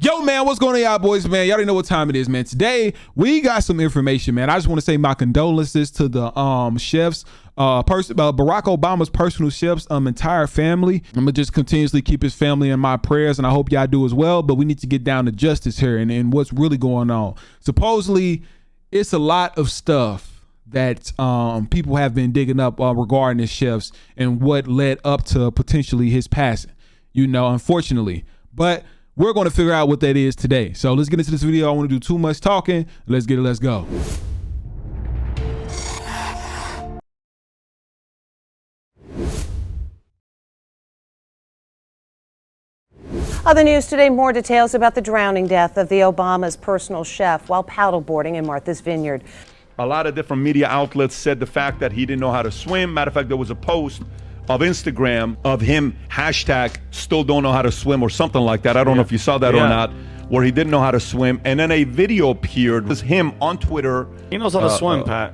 Yo, man, what's going on, y'all boys, man? Y'all already know what time it is, man. Today, we got some information, man. I just want to say my condolences to the chefs, Barack Obama's personal chef's entire family. I'm going to just continuously keep his family in my prayers, and I hope y'all do as well, but we need to get down to justice here and what's really going on. Supposedly, it's a lot of stuff that people have been digging up regarding his chefs and what led up to potentially his passing, unfortunately. But we're going to figure out what that is today. So let's get into this video. I want to do too much talking. Let's get it. Let's go. Other news today, more details about the drowning death of the Obama's personal chef while paddleboarding in Martha's Vineyard. A lot of different media outlets said the fact that he didn't know how to swim. Matter of fact, there was a post of Instagram of him hashtag still don't know how to swim or something like that. I don't know if you saw that or not, where he didn't know how to swim. And then a video appeared. It was him on Twitter. He knows how to swim, Pat.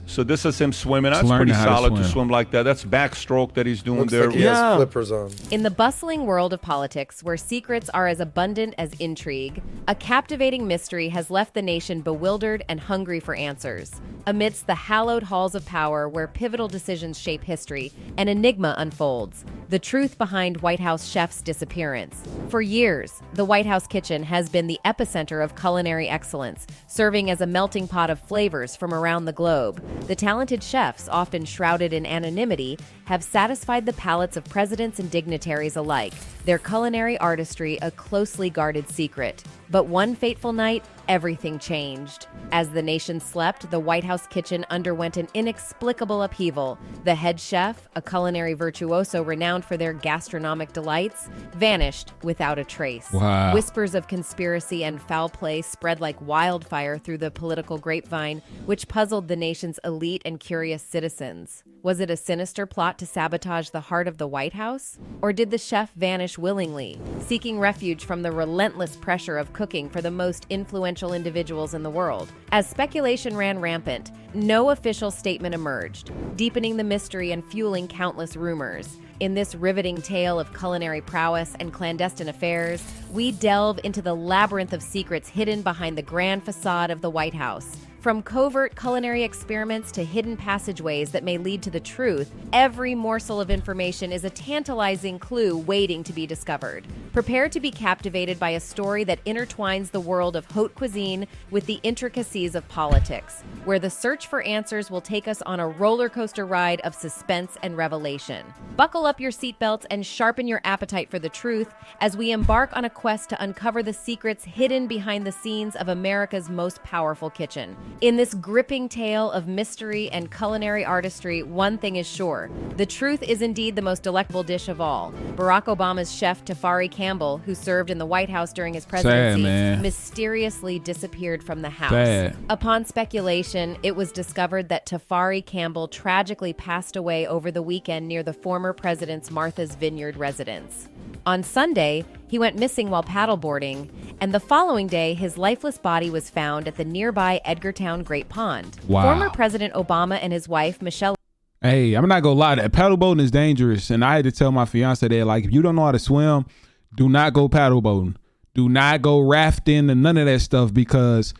So this is him swimming. That's pretty solid to swim like that. That's backstroke that he's doing. Looks there. Like he has flippers on. In the bustling world of politics, where secrets are as abundant as intrigue, a captivating mystery has left the nation bewildered and hungry for answers. Amidst the hallowed halls of power where pivotal decisions shape history, an enigma unfolds: the truth behind White House chef's disappearance. For years, the White House kitchen has been the epicenter of culinary excellence, serving as a melting pot of flavors from around the globe. The talented chefs, often shrouded in anonymity, have satisfied the palates of presidents and dignitaries alike, their culinary artistry a closely guarded secret. But one fateful night, everything changed. As the nation slept, the White House kitchen underwent an inexplicable upheaval. The head chef, a culinary virtuoso renowned for their gastronomic delights, vanished without a trace. Wow. Whispers of conspiracy and foul play spread like wildfire through the political grapevine, which puzzled the nation's elite and curious citizens. Was it a sinister plot to sabotage the heart of the White House? Or did the chef vanish willingly, seeking refuge from the relentless pressure of cooking for the most influential individuals in the world? As speculation ran rampant, no official statement emerged, deepening the mystery and fueling countless rumors. In this riveting tale of culinary prowess and clandestine affairs, we delve into the labyrinth of secrets hidden behind the grand facade of the White House. From covert culinary experiments to hidden passageways that may lead to the truth, every morsel of information is a tantalizing clue waiting to be discovered. Prepare to be captivated by a story that intertwines the world of haute cuisine with the intricacies of politics, where the search for answers will take us on a roller coaster ride of suspense and revelation. Buckle up your seatbelts and sharpen your appetite for the truth as we embark on a quest to uncover the secrets hidden behind the scenes of America's most powerful kitchen. In this gripping tale of mystery and culinary artistry, one thing is sure: the truth is indeed the most delectable dish of all. Barack Obama's chef Tafari Campbell, who served in the White House during his presidency, mysteriously disappeared from the house. Upon speculation, it was discovered that Tafari Campbell tragically passed away over the weekend near the former president's Martha's Vineyard residence. On Sunday, he went missing while paddleboarding, and the following day, his lifeless body was found at the nearby Edgartown Great Pond. Wow. Former President Obama and his wife, Michelle. Hey, I'm not gonna lie, that paddleboating is dangerous, and I had to tell my fiance that, like, if you don't know how to swim, do not go paddleboating. Do not go rafting and none of that stuff, because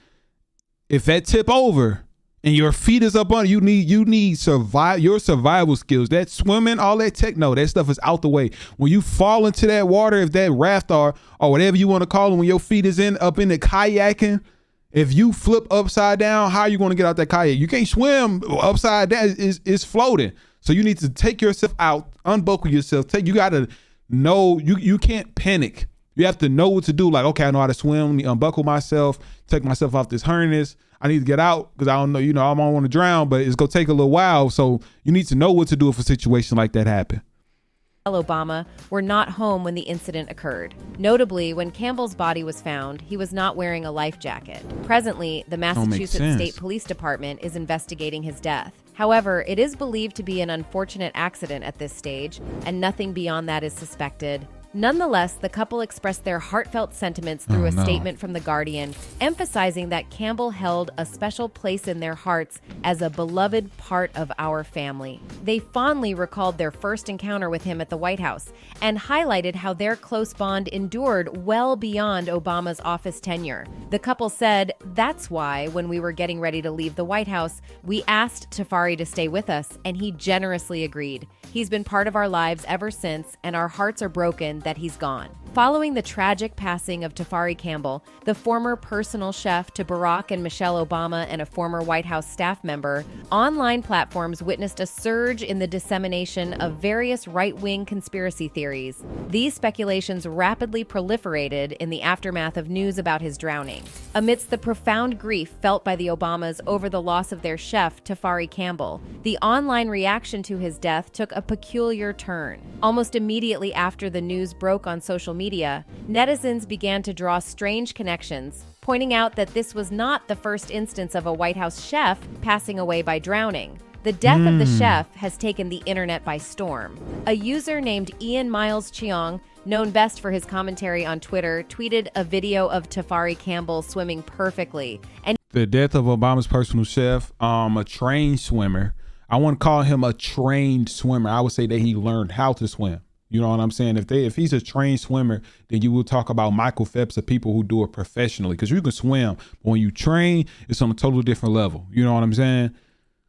if that tip over and your feet is up on, you need your survival skills. That swimming, all that techno, that stuff is out the way. When you fall into that water, if that raft or whatever you want to call it, when your feet is up in the kayaking, if you flip upside down, how are you going to get out that kayak? You can't swim upside down. It's floating. So you need to take yourself out, unbuckle yourself. You got to know, you can't panic. You have to know what to do. Like, okay, I know how to swim. Let me unbuckle myself, take myself off this harness. I need to get out because I don't know, I don't want to drown, but it's going to take a little while. So you need to know what to do if a situation like that happens. Obama were not home when the incident occurred. Notably, when Campbell's body was found, he was not wearing a life jacket. Presently, the Massachusetts State Police Department is investigating his death. However, it is believed to be an unfortunate accident at this stage, and nothing beyond that is suspected. Nonetheless, the couple expressed their heartfelt sentiments through a statement from The Guardian, emphasizing that Campbell held a special place in their hearts as a beloved part of our family. They fondly recalled their first encounter with him at the White House and highlighted how their close bond endured well beyond Obama's office tenure. The couple said, "That's why, when we were getting ready to leave the White House, we asked Tafari to stay with us, and he generously agreed. He's been part of our lives ever since, and our hearts are broken that he's gone." Following the tragic passing of Tafari Campbell, the former personal chef to Barack and Michelle Obama and a former White House staff member, online platforms witnessed a surge in the dissemination of various right-wing conspiracy theories. These speculations rapidly proliferated in the aftermath of news about his drowning. Amidst the profound grief felt by the Obamas over the loss of their chef, Tafari Campbell, the online reaction to his death took a peculiar turn. Almost immediately after the news broke on social media, netizens began to draw strange connections, pointing out that this was not the first instance of a White House chef passing away by drowning. The death of the chef has taken the internet by storm. A user named Ian Miles Cheong, known best for his commentary on Twitter, tweeted a video of Tafari Campbell swimming perfectly. And The death of Obama's personal chef, a trained swimmer. I wouldn't call him a trained swimmer. I would say that he learned how to swim. You know what I'm saying? If he's a trained swimmer, then you will talk about Michael Phelps or people who do it professionally, because you can swim, but when you train, it's on a totally different level. You know what I'm saying?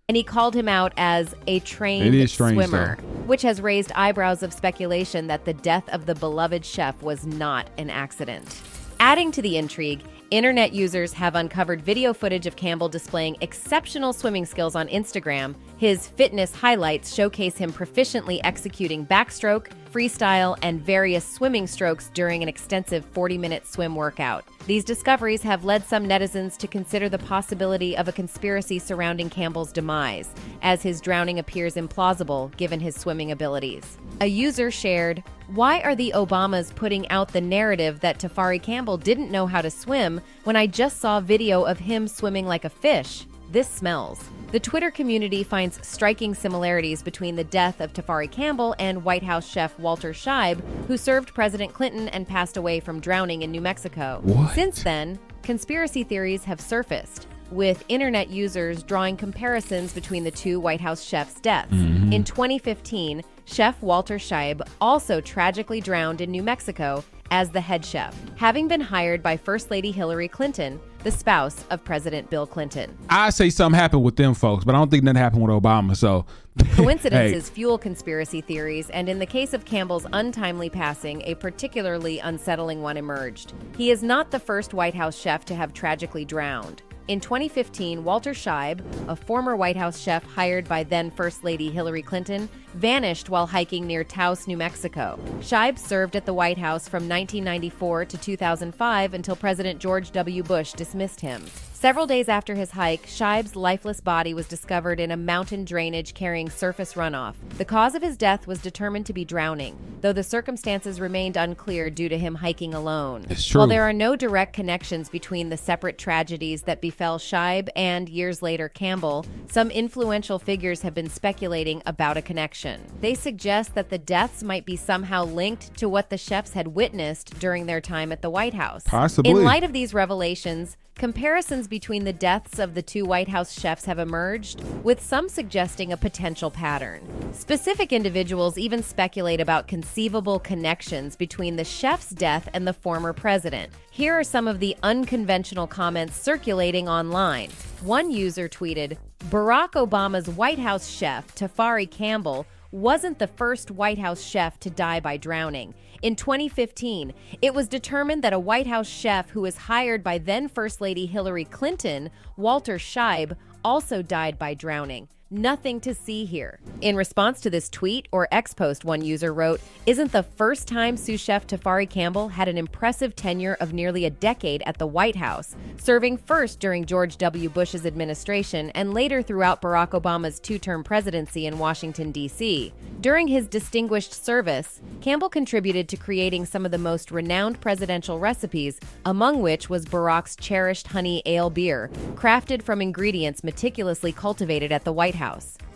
And he called him out as a trained swimmer, though, which has raised eyebrows of speculation that the death of the beloved chef was not an accident. Adding to the intrigue, internet users have uncovered video footage of Campbell displaying exceptional swimming skills on Instagram. His fitness highlights showcase him proficiently executing backstroke, freestyle, and various swimming strokes during an extensive 40-minute swim workout. These discoveries have led some netizens to consider the possibility of a conspiracy surrounding Campbell's demise, as his drowning appears implausible given his swimming abilities. A user shared, "Why are the Obamas putting out the narrative that Tafari Campbell didn't know how to swim when I just saw video of him swimming like a fish? This smells." The Twitter community finds striking similarities between the death of Tafari Campbell and White House chef Walter Scheib, who served President Clinton and passed away from drowning in New Mexico. What? Since then, conspiracy theories have surfaced, with internet users drawing comparisons between the two White House chefs' deaths. In 2015, Chef Walter Scheib also tragically drowned in New Mexico as the head chef, having been hired by First Lady Hillary Clinton, the spouse of President Bill Clinton. I say something happened with them folks, but I don't think that happened with Obama. So Coincidences fuel conspiracy theories, and in the case of Campbell's untimely passing, a particularly unsettling one emerged. He is not the first White House chef to have tragically drowned. In 2015, Walter Scheib, a former White House chef hired by then First Lady Hillary Clinton, vanished while hiking near Taos, New Mexico. Scheib served at the White House from 1994 to 2005 until President George W. Bush dismissed him. Several days after his hike, Scheib's lifeless body was discovered in a mountain drainage carrying surface runoff. The cause of his death was determined to be drowning, though the circumstances remained unclear due to him hiking alone. It's true. While there are no direct connections between the separate tragedies that befell Scheib and, years later, Campbell, some influential figures have been speculating about a connection. They suggest that the deaths might be somehow linked to what the chefs had witnessed during their time at the White House. Possibly. In light of these revelations, comparisons between the deaths of the two White House chefs have emerged, with some suggesting a potential pattern. Specific individuals even speculate about conceivable connections between the chef's death and the former president. Here are some of the unconventional comments circulating online. One user tweeted, "Barack Obama's White House chef, Tafari Campbell, wasn't the first White House chef to die by drowning. In 2015, it was determined that a White House chef who was hired by then First Lady Hillary Clinton, Walter Scheib, also died by drowning. Nothing to see here." In response to this tweet or X post, one user wrote, "Isn't the first time sous chef Tafari Campbell had an impressive tenure of nearly a decade at the White House, serving first during George W. Bush's administration and later throughout Barack Obama's two-term presidency in Washington, D.C. During his distinguished service, Campbell contributed to creating some of the most renowned presidential recipes, among which was Barack's cherished honey ale beer, crafted from ingredients meticulously cultivated at the White House.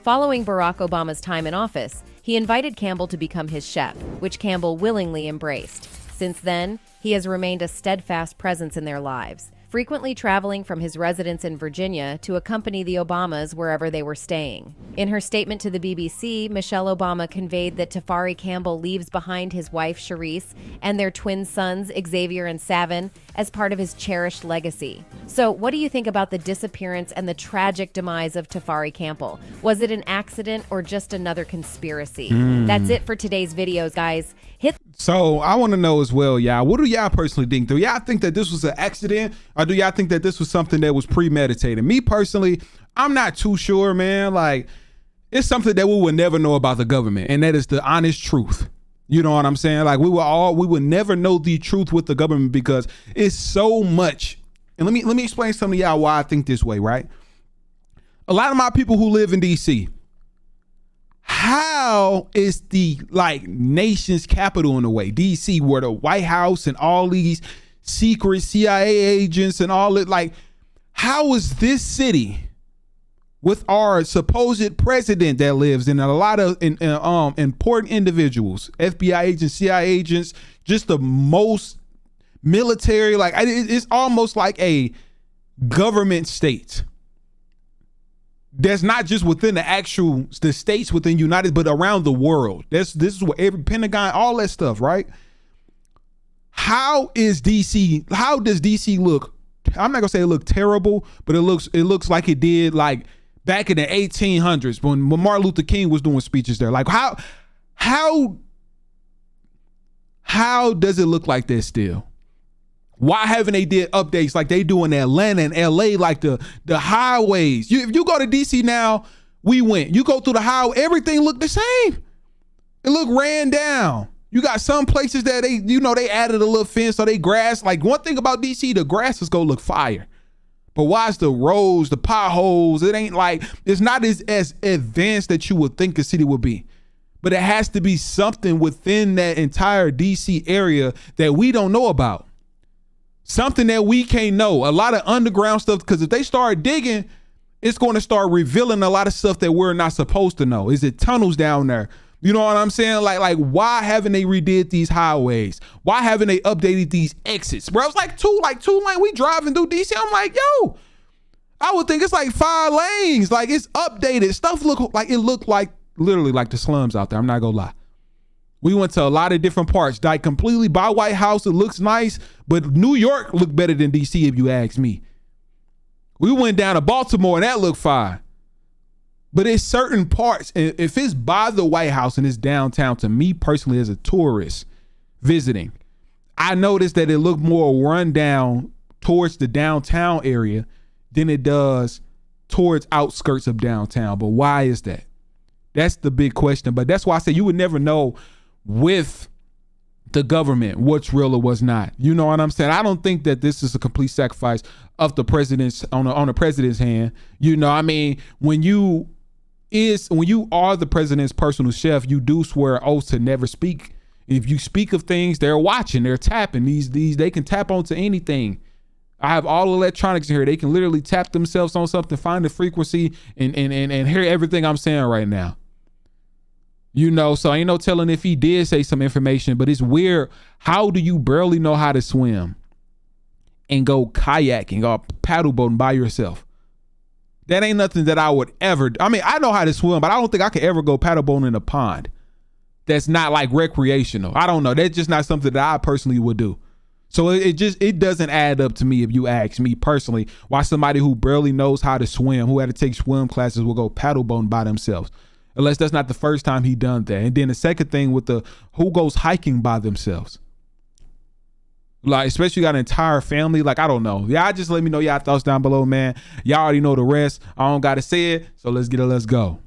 Following Barack Obama's time in office, He invited Campbell to become his chef, which Campbell willingly embraced. Since then, he has remained a steadfast presence in their lives, frequently traveling from his residence in Virginia to accompany the Obamas wherever they were staying. In her statement to the BBC, Michelle Obama conveyed that Tafari Campbell leaves behind his wife, Charisse, and their twin sons, Xavier and Savin, as part of his cherished legacy. So, what do you think about the disappearance and the tragic demise of Tafari Campbell? Was it an accident or just another conspiracy? That's it for today's videos, guys. So I want to know as well, y'all, what do y'all personally think? Do y'all think that this was an accident, or do y'all think that this was something that was premeditated? Me personally, I'm not too sure, man. Like, it's something that we would never know about the government, and that is the honest truth. You know what I'm saying? Like, we would never know the truth with the government because it's so much. And let me explain something to y'all why I think this way, right? A lot of my people who live in DC, how is the nation's capital in a way, DC, where the White House and all these secret CIA agents and all it, like, how is this city with our supposed president that lives in a lot of important individuals, FBI agents, CIA agents, just the most military, like it's almost like a government state. That's not just within the states within United, but around the world. This is what every Pentagon, all that stuff, right? How does DC look? I'm not gonna say it look terrible, but it looks like it did like back in the 1800s when Martin Luther King was doing speeches there. Like how does it look like that still? Why haven't they did updates like they do in Atlanta and LA, like the highways? If you go to DC now, you go through the highway, everything look the same. It look ran down. You got some places that they added a little fence, so they grass. Like, one thing about DC, the grass is gonna look fire. But why is the roads, the potholes, it's not as advanced that you would think a city would be. But it has to be something within that entire DC area that we don't know about. Something that we can't know. A lot of underground stuff, because if they start digging, it's going to start revealing a lot of stuff that we're not supposed to know. Is it tunnels down there? You know what I'm saying? Like why haven't they redid these highways? Why haven't they updated these exits? Bro, it's like two lane. We driving through DC. I'm like, yo, I would think it's like 5 lanes. Like, it's updated. Stuff looked like literally like the slums out there. I'm not gonna lie. We went to a lot of different parts, like completely by White House. It looks nice, but New York looked better than DC if you ask me. We went down to Baltimore and that looked fine. But it's certain parts, and if it's by the White House and it's downtown, to me personally as a tourist visiting, I noticed that it looked more run down towards the downtown area than it does towards outskirts of downtown. But why is that? That's the big question. But that's why I say you would never know with the government what's real or what's not. You know what I'm saying? I don't think that this is a complete sacrifice of the president's on the president's hand. You know, I mean, when you are the president's personal chef, you do swear oaths to never speak. If you speak of things, they're watching, they're tapping. These they can tap onto anything. I have all electronics in here. They can literally tap themselves on something, find the frequency, and hear everything I'm saying right now. You know, so ain't no telling if he did say some information, but it's weird. How do you barely know how to swim and go kayaking or paddleboating by yourself? That ain't nothing that I would ever. I mean, I know how to swim, but I don't think I could ever go paddleboating in a pond. That's not like recreational. I don't know. That's just not something that I personally would do. So it doesn't add up to me, if you ask me personally, why somebody who barely knows how to swim, who had to take swim classes, will go paddleboating by themselves. Unless that's not the first time he done that. And then the second thing with who goes hiking by themselves? Like, especially got an entire family. Like, I don't know. Y'all just let me know y'all thoughts down below, man. Y'all already know the rest. I don't got to say it. So let's go.